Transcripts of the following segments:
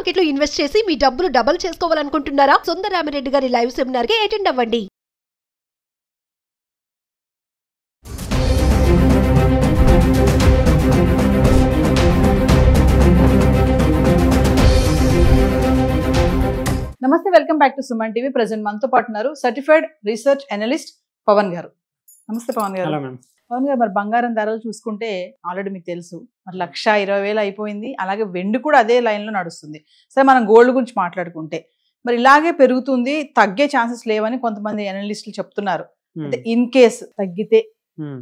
Market లో invest చేసి మీ డబ్బులు డబుల్ చేసుకోవాలనుకుంటున్నారా? సుందరరామిరెడ్డి గారి లైవ్ సెమినార్ కి అటెండ్ అవ్వండి. నమస్తే, welcome back to Suman TV. Present మనతో పాటు ఉన్నారు సర్టిఫైడ్ రీసెర్చ్ అనలిస్ట్ పవన్ గారు. నమస్తే పవన్ గారు. పవన్ గారు, మరి బంగారం ధరలు చూసుకుంటే ఆల్రెడీ మీకు తెలుసు, మరి 1,20,000 అయిపోయింది. అలాగే వెండి కూడా అదే లైన్లో నడుస్తుంది. సరే, మనం గోల్డ్ గురించి మాట్లాడుకుంటే మరి ఇలాగే పెరుగుతుంది, తగ్గే ఛాన్సెస్ లేవని కొంతమంది అనలిస్టులు చెప్తున్నారు. అయితే ఇన్ కేస్ తగ్గితే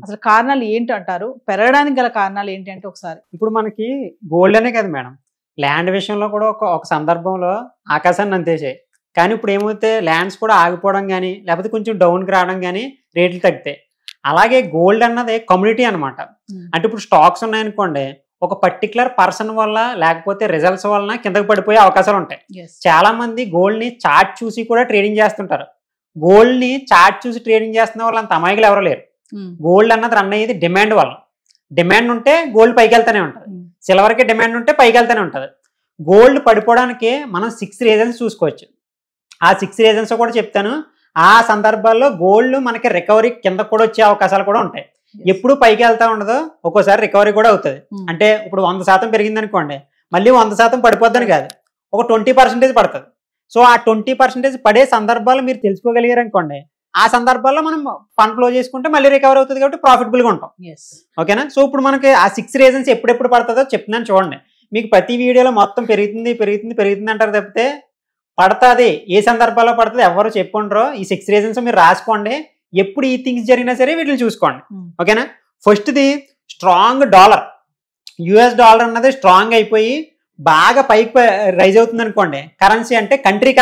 అసలు కారణాలు ఏంటి అంటారు? పెరగడానికి గల కారణాలు ఏంటి అంటే ఒకసారి ఇప్పుడు మనకి గోల్డ్ అనే కదా మేడం, ల్యాండ్ విషయంలో కూడా ఒక సందర్భంలో ఆకాశాన్ని అంతేసాయి. కానీ ఇప్పుడు ఏమైతే ల్యాండ్స్ కూడా ఆగిపోవడం కానీ లేకపోతే కొంచెం డౌన్కి రావడం కానీ రేట్లు తగ్గుతాయి. అలాగే గోల్డ్ అన్నది కమ్యూనిటీ అనమాట. అంటే ఇప్పుడు స్టాక్స్ ఉన్నాయనుకోండి, ఒక పర్టికులర్ పర్సన్ వల్ల లేకపోతే రిజల్ట్స్ వలన కిందకి పడిపోయే అవకాశాలు ఉంటాయి. చాలా మంది గోల్డ్ ని చార్ట్ చూసి కూడా ట్రేడింగ్ చేస్తుంటారు. గోల్డ్ ని చార్ట్ చూసి ట్రేడింగ్ చేస్తున్న వాళ్ళు అంత అమాయకులు ఎవరు లేరు. గోల్డ్ అన్నది రన్ అయ్యేది డిమాండ్ వల్ల. డిమాండ్ ఉంటే గోల్డ్ పైకి వెళ్తూనే ఉంటుంది, సిల్వర్కి డిమాండ్ ఉంటే పైకి వెళ్తూనే ఉంటుంది. గోల్డ్ పడిపోవడానికి మనం 6 రీజన్స్ చూసుకోవచ్చు. ఆ 6 రీజన్స్ కూడా చెప్తాను. ఆ సందర్భాల్లో గోల్డ్ మనకి రికవరీ కింద కూడా వచ్చే అవకాశాలు కూడా ఉంటాయి. ఎప్పుడు పైకి వెళ్తా ఉండదు, ఒక్కోసారి రికవరీ కూడా అవుతుంది. అంటే ఇప్పుడు 100% పెరిగింది అనుకోండి, మళ్ళీ 100% పడిపోద్దని కాదు, ఒక 20% పడుతుంది. సో ఆ 20% పడే సందర్భాలు మీరు తెలుసుకోగలిగారు అనుకోండి, ఆ సందర్భాల్లో మనం ఫండ్ ఫ్లో చేసుకుంటే మళ్ళీ రికవర్ అవుతుంది కాబట్టి ప్రాఫిటబుల్గా ఉంటాం. ఓకేనా? సో ఇప్పుడు మనకి ఆ 6 రీజన్స్ ఎప్పుడెప్పుడు పడుతుందో చెప్తున్నాను చూడండి. మీకు ప్రతి వీడియోలో మొత్తం పెరుగుతుంది పెరుగుతుంది పెరుగుతుంది అంటారు తప్పితే పడుతుంది ఏ సందర్భాల్లో పడుతుంది ఎవరు చెప్పుకుంటారో. ఈ 6 రీజన్స్ మీరు రాసుకోండి. ఎప్పుడు ఈ థింగ్స్ జరిగినా సరే వీటిని చూసుకోండి. ఓకేనా? ఫస్ట్ది స్ట్రాంగ్ డాలర్. యుఎస్ డాలర్ అన్నది స్ట్రాంగ్ అయిపోయి బాగా పైకి రైజ్ అవుతుంది అనుకోండి. కరెన్సీ అంటే కంట్రీ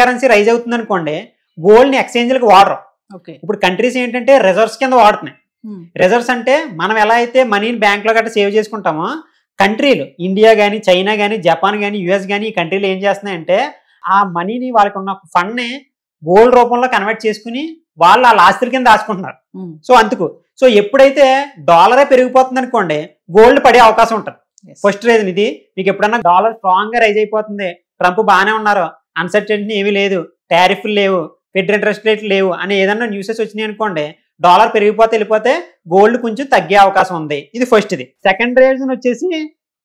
కరెన్సీ రైజ్ అవుతుంది అనుకోండి, గోల్డ్ ని ఎక్స్చేంజ్లకు వాడరు. ఇప్పుడు కంట్రీస్ ఏంటంటే రిజర్వ్స్ కింద వాడుతున్నాయి. రిజర్వ్స్ అంటే మనం ఎలా అయితే మనీని బ్యాంక్ లో గట్రా సేవ్ చేసుకుంటామో, కంట్రీలు ఇండియా కానీ చైనా కానీ జపాన్ కానీ యుఎస్ కానీ ఈ కంట్రీలు ఏం చేస్తున్నాయంటే ఆ మనీని వాళ్ళకి ఉన్న ఫండ్ ని గోల్డ్ రూపంలో కన్వర్ట్ చేసుకుని వాళ్ళు వాళ్ళ ఆస్తుల కింద దాచుకుంటున్నారు. సో ఎప్పుడైతే డాలరే పెరిగిపోతుంది అనుకోండి, గోల్డ్ పడే అవకాశం ఉంటుంది. ఫస్ట్ రీజన్ ఇది. మీకు ఎప్పుడన్నా డాలర్ స్ట్రాంగ్ గా రైజ్ అయిపోతుంది, ట్రంప్ బాగానే ఉన్నారు, అన్సర్టెనిటీ ఏమీ లేదు, టారిఫ్లు లేవు, ఫెడ్ ఇంట్రెస్ట్ రేట్లు లేవు అని ఏదన్నా న్యూసెస్ వచ్చినాయి అనుకోండి, డాలర్ పెరిగిపోతే వెళ్ళిపోతే గోల్డ్ కొంచెం తగ్గే అవకాశం ఉంది. ఇది ఫస్ట్ది. సెకండ్ రీజన్ వచ్చేసి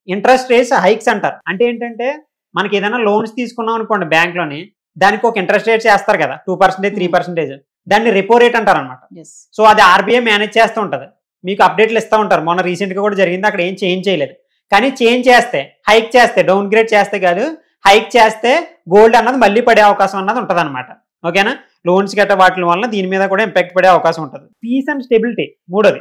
ఇంట్రెస్ట్ రేట్స్ హైక్స్ అంటారు. అంటే ఏంటంటే మనకి ఏదైనా లోన్స్ తీసుకున్నాం అనుకోండి బ్యాంక్ లోని, దానికి ఒక ఇంట్రెస్ట్ రేట్స్ వేస్తారు కదా, 2%, 3%. దాన్ని రెపో రేట్ అంటారు అనమాట. సో అది ఆర్బీఐ మేనేజ్ చేస్తూ ఉంటుంది, మీకు అప్డేట్లు ఇస్తూ ఉంటారు. మొన్న రీసెంట్ గా కూడా జరిగింది, అక్కడ ఏం చేంజ్ చేయలేదు. కానీ చేంజ్ చేస్తే, హైక్ చేస్తే, డౌన్ గ్రేడ్ చేస్తే కాదు, హైక్ చేస్తే గోల్డ్ అన్నది మళ్ళీ పడే అవకాశం అన్నది ఉంటుంది అనమాట. ఓకేనా? లోన్స్ గట్ట వాటి వల్ల దీని మీద కూడా ఇంపాక్ట్ పడే అవకాశం ఉంటుంది. పీస్ అండ్ స్టెబిలిటీ మూడోది.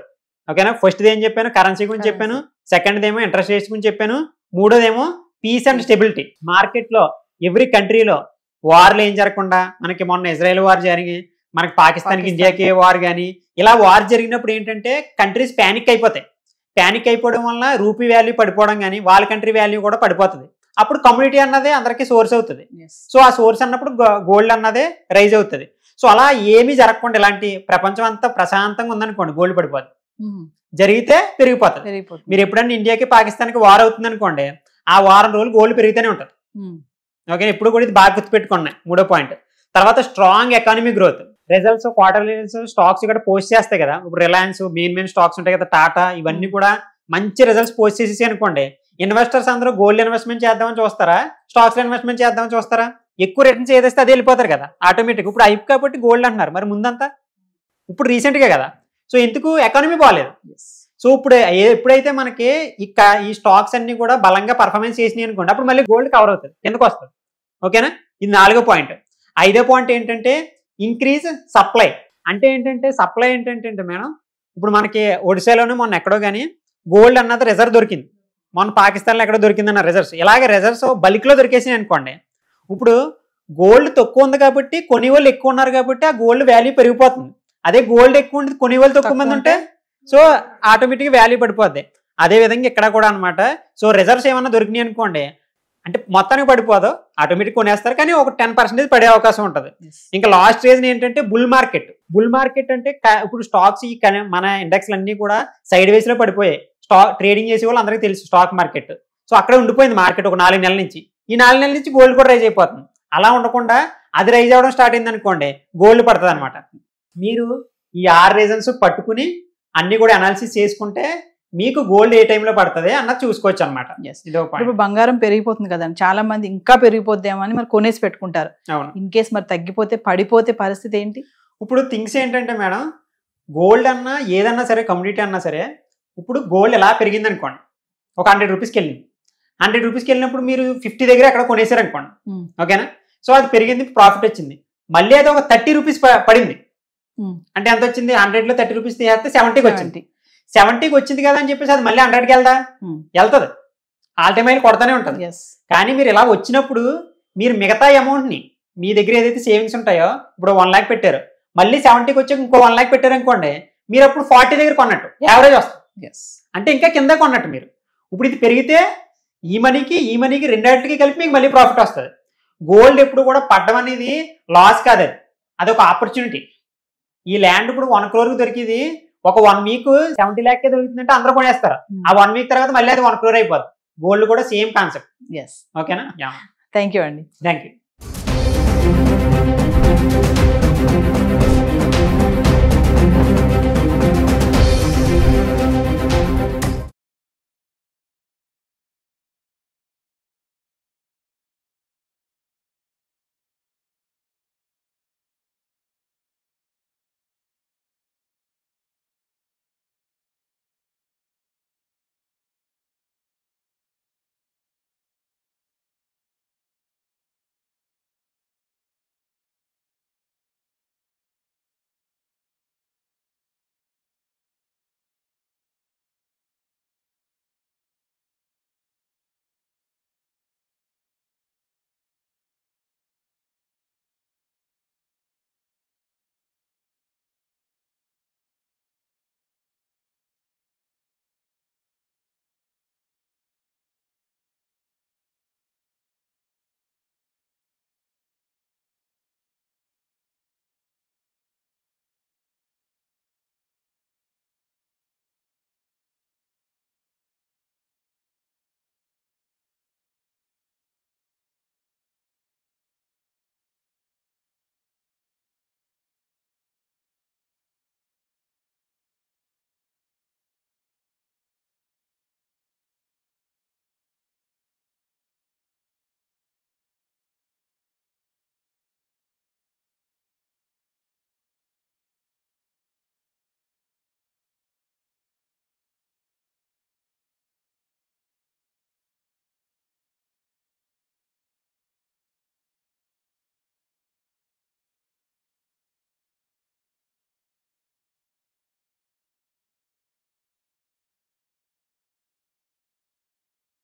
ఓకేనా? ఫస్ట్ది ఏం చెప్పాను, కరెన్సీ గురించి చెప్పాను. సెకండ్ది ఏమో ఇంట్రెస్ట్ రేట్స్ గురించి చెప్పాను. మూడోదేమో పీస్ అండ్ స్టెబిలిటీ. మార్కెట్ లో ఎవ్రీ కంట్రీలో వార్లు ఏం జరగకుండా, మనకి మొన్న ఇజ్రాయెల్ వార్ జరిగి, మనకి పాకిస్తాన్కి ఇండియాకి వార్ కానీ ఇలా వార్ జరిగినప్పుడు ఏంటంటే కంట్రీస్ ప్యానిక్ అయిపోతాయి. ప్యానిక్ అయిపోవడం వల్ల రూపీ వాల్యూ పడిపోవడం కానీ వాళ్ళ కంట్రీ వాల్యూ కూడా పడిపోతుంది. అప్పుడు కమ్యూనిటీ అన్నదే అందరికీ సోర్స్ అవుతుంది. సో ఆ సోర్స్ అన్నప్పుడు గోల్డ్ అన్నదే రైజ్ అవుతుంది. సో అలా ఏమీ జరగకుండా ఇలాంటి ప్రపంచం అంతా ప్రశాంతంగా ఉందనుకోండి, గోల్డ్ పడిపోతుంది. జరిగితే పెరిగిపోతుంది. మీరు ఎప్పుడన్నా ఇండియాకి పాకిస్తాన్కి వార్ అవుతుంది అనుకోండి, ఆ వారం రోజులు గోల్డ్ పెరుగుతూనే ఉంటుంది. ఓకే, ఇప్పుడు కూడా ఇది బాగా గుర్తుపెట్టుకున్నాయి. మూడో పాయింట్. తర్వాత strong economy growth. Results, quarterly results stocks ఇక్కడ పోస్ట్ చేస్తాయి కదా. ఇప్పుడు రిలయన్స్, మెయిన్ స్టాక్స్ ఉంటాయి కదా, టాటా, ఇవన్నీ కూడా మంచి రిజల్ట్స్ పోస్ట్ చేసేసి అనుకోండి, ఇన్వెస్టర్స్ అందరూ గోల్డ్ ఇన్వెస్ట్మెంట్ చేద్దామని చూస్తారా, స్టాక్స్ ఇన్వెస్ట్మెంట్ చేద్దామని చూస్తారా? ఎక్కువ రిటర్న్స్ ఏదైతే అదే వెళ్ళిపోతారు కదా ఆటోమేటిక్. ఇప్పుడు హైప్ కాబట్టి గోల్డ్ అంటున్నారు, మరి ముందంతా ఇప్పుడు రీసెంట్ గా కదా. సో ఎందుకు? ఎకానమీ బాగాలేదు. సో ఇప్పుడు ఎప్పుడైతే మనకి ఈ స్టాక్స్ అన్ని కూడా బలంగా పర్ఫార్మెన్స్ చేసినాయి అనుకోండి, అప్పుడు మళ్ళీ గోల్డ్ కవర్ అవుతుంది, ఎందుకు వస్తుంది. ఓకేనా? ఇది 4వ పాయింట్. 5వ పాయింట్ ఏంటంటే ఇంక్రీజ్ సప్లై. అంటే ఏంటంటే సప్లై ఏంటంటే మేడం, ఇప్పుడు మనకి ఒడిశాలోనే మొన్న ఎక్కడో కానీ గోల్డ్ అన్నది రిజర్వ్ దొరికింది. మొన్న పాకిస్తాన్లో ఎక్కడో దొరికిందన్న రిజర్వ్స్. ఇలాగే రిజర్వ్స్ బల్క్లో దొరికేసినాయి అనుకోండి, ఇప్పుడు గోల్డ్ తక్కువ ఉంది కాబట్టి కొనే వాళ్ళు ఎక్కువ ఉన్నారు కాబట్టి ఆ గోల్డ్ వాల్యూ పెరిగిపోతుంది. అదే గోల్డ్ ఎక్కువ ఉంటుంది, కొనే వాళ్ళు తక్కువ మంది ఉంటే సో ఆటోమేటిక్గా వాల్యూ పడిపోద్ది. అదే విధంగా ఇక్కడ కూడా అనమాట. సో రిజర్వ్స్ ఏమన్నా దొరికినాయి అనుకోండి, అంటే మొత్తానికి పడిపోదు, ఆటోమేటిక్ కొనేస్తారు, కానీ ఒక 10% పడే అవకాశం ఉంటుంది. ఇంకా లాస్ట్ రీజన్ ఏంటంటే బుల్ మార్కెట్ అంటే ఇప్పుడు స్టాక్స్ మన ఇండెక్స్లు అన్ని కూడా సైడ్ వేస్ లో పడిపోయాయి. ట్రేడింగ్ చేసే వాళ్ళు అందరికీ తెలుసు స్టాక్ మార్కెట్. సో అక్కడ ఉండిపోయింది మార్కెట్ ఒక 4 నెలల నుంచి. ఈ 4 నెలల నుంచి గోల్డ్ కూడా రైజ్ అయిపోతుంది. అలా ఉండకుండా అది రైజ్ అవ్వడం స్టార్ట్ అయింది అనుకోండి, గోల్డ్ పడుతుంది అనమాట. మీరు ఈ 6 రీజన్స్ పట్టుకుని అన్ని కూడా అనాలిసిస్ చేసుకుంటే మీకు గోల్డ్ ఏ టైంలో పడుతుంది అన్నది చూసుకోవచ్చు అనమాట. ఇప్పుడు బంగారం పెరిగిపోతుంది కదండి, చాలా మంది ఇంకా పెరిగిపోద్దేమో అని మరి కొనేసి పెట్టుకుంటారు. అవును. ఇన్ కేస్ మరి తగ్గిపోతే పడిపోతే పరిస్థితి ఏంటి? ఇప్పుడు థింగ్స్ ఏంటంటే మేడం, గోల్డ్ అన్నా ఏదన్నా సరే, కమ్యూనిటీ అన్నా సరే, ఇప్పుడు గోల్డ్ ఎలా పెరిగింది అనుకోండి, ఒక 100 రూపీస్కి వెళ్ళింది. 100 రూపీస్కి వెళ్ళినప్పుడు మీరు 50 దగ్గర అక్కడ కొనేసారు అనుకోండి, ఓకేనా? సో అది పెరిగింది, ప్రాఫిట్ వచ్చింది. మళ్ళీ అది ఒక 30 రూపీస్ పడింది అంటే ఎంత వచ్చింది? 100లో 30 రూపీస్ తీసేస్తే 70కి వచ్చింది. 70కి వచ్చింది కదా అని చెప్పేసి అది మళ్ళీ 100కి వెళ్దా? వెళ్తుంది. ఆల్ టైమ్ కొడతానే ఉంటుంది. కానీ మీరు ఇలా వచ్చినప్పుడు మీరు మిగతా అమౌంట్ని మీ దగ్గర ఏదైతే సేవింగ్స్ ఉంటాయో, ఇప్పుడు 1 లాక్ పెట్టారు, మళ్ళీ 70కి వచ్చి ఇంకో 1 లాక్ పెట్టారు అనుకోండి, మీరు అప్పుడు 40 దగ్గర కొన్నట్టు యావరేజ్ వస్తుంది. అంటే ఇంకా కింద కొన్నట్టు మీరు. ఇప్పుడు ఇది పెరిగితే ఈ మనీకి రెండింటికి కలిపి మీకు మళ్ళీ ప్రాఫిట్ వస్తుంది. గోల్డ్ ఎప్పుడు కూడా పడ్డం అనేది లాస్ కాదు, అది ఒక ఆపర్చునిటీ. ఈ ల్యాండ్ ఇప్పుడు 1 crore దొరికింది, ఒక 1 వీక్ 70 lakhకే దొరుకుతుందంటే అందరూ కొనేస్తారు. ఆ 1 వీక్ తర్వాత మళ్ళీ అది 1 crore అయిపోతుంది. గోల్డ్ కూడా సేమ్ కాన్సెప్ట్. ఓకేనా? థ్యాంక్ యూ అండి. Thank you.